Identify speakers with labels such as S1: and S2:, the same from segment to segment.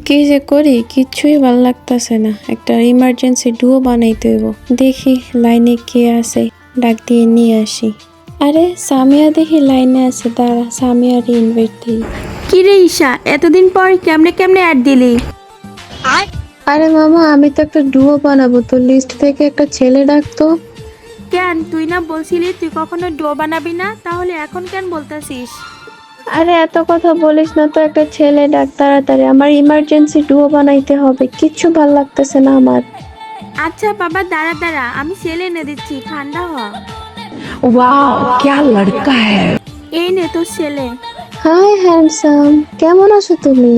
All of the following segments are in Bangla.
S1: কি যে করি কিচ্ছুই ভাল লাগতেছে না। একটা ইমার্জেন্সি ডুও বানাইতে হইব। দেখি লাইনে কে আছে, ডাক দিয়ে নিয়ে আসি। আরে সামিয়া দেখি লাইনে আছে, দাঁড়া সামিয়ার ইনভাইট দিই।
S2: কি রে ঈশা, এতদিন পর কেমনে কেমনে অ্যাড দিলি?
S1: আরে মামা আমি তো একটা ডুও বানাবো, তো লিস্ট থেকে একটা ছেলে ডাকতো।
S2: কেন, তুই না বলছিলি তুই কখনো ডো বানাবি না, তাহলে এখন কেন বলতেছিস?
S1: আরে এত কথা বলিস না তো, একটা ছেলে ডাক তাড়াতাড়ি, আমার ইমার্জেন্সি ডুও বানাইতে হবে, কিচ্ছু ভাল লাগতেছে না আমার।
S2: আচ্ছা বাবা, দাঁড়া দাঁড়া, আমি সেল এনে দিচ্ছি, ঠান্ডা হ।
S3: वाह क्या लड़का है।
S2: এই নে তোর ছেলে।
S1: হাই হ্যান্ডসাম, কেমন আছো তুমি?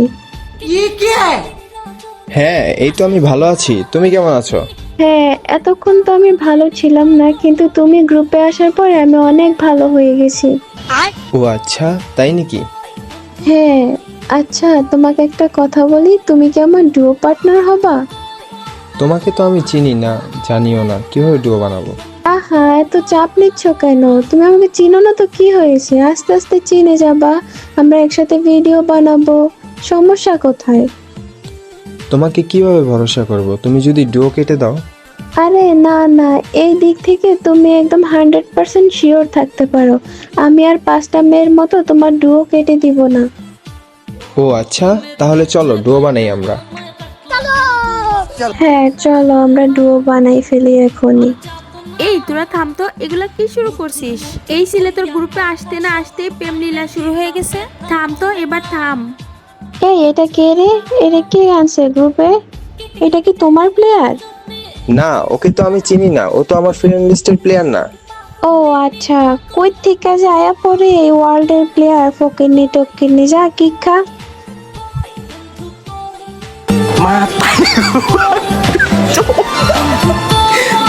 S4: হ্যাঁ, এই তো আমি ভালো আছি। তুমি কেমন আছো?
S1: হ্যাঁ, এতক্ষণ তো আমি ভালো ছিলাম না, কিন্তু তুমি গ্রুপে আসার পরে আমি অনেক ভালো হয়ে গেছি।
S4: ও আচ্ছা, তাই নাকি?
S1: হ্যাঁ, আচ্ছা তোমাকে একটা কথা বলি, তুমি কি আমার ডুও পার্টনার হবা?
S4: তোমাকে তো আমি চিনি না, জানিও না, কিভাবে ডুও বানাবো?
S1: আহা, এত চাপ নিচ্ছ কেন? তুমি আমাকে চিনো না তো কি হয়েছে, আস্তে আস্তে চিনে যাবা, আমরা একসাথে ভিডিও বানাবো, সমস্যা কোথায়?
S4: তোমাকে কিভাবে ভরসা করব? তুমি যদি ডুও কেটে দাও?
S1: আরে না না, এই দিক থেকে তুমি একদম 100% শিওর থাকতে পারো, আমি আর 5টা মেয়ের মতো তোমার ডুও কেটে দিব না।
S4: ও আচ্ছা, তাহলে চলো ডুও বানাই আমরা।
S1: হ্যাঁ চলো আমরা ডুও বানাই ফেলি এখনই।
S2: এই তোরা থাম তো, এগুলা কি শুরু করছিস? এই ছেলে তোর গ্রুপে আসতে না আসতে প্রেম লীলা শুরু হয়ে গেছে। থাম তো, এবার থাম।
S1: এই এটা কে রে? এটা কে আনছে গ্রুপে? এটা কি তোমার প্লেয়ার?
S4: না, ওকে তো আমি চিনি না, ও তো আমার ফ্রেন্ড লিস্টের প্লেয়ার না।
S1: ও আচ্ছা, কই থেকে যে আয়া পড়ে এই ওয়ার্ল্ডের প্লেয়ার, ফকিন্নি টকিন্নি, যা কি খা।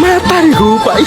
S3: mata nih gue, Pak.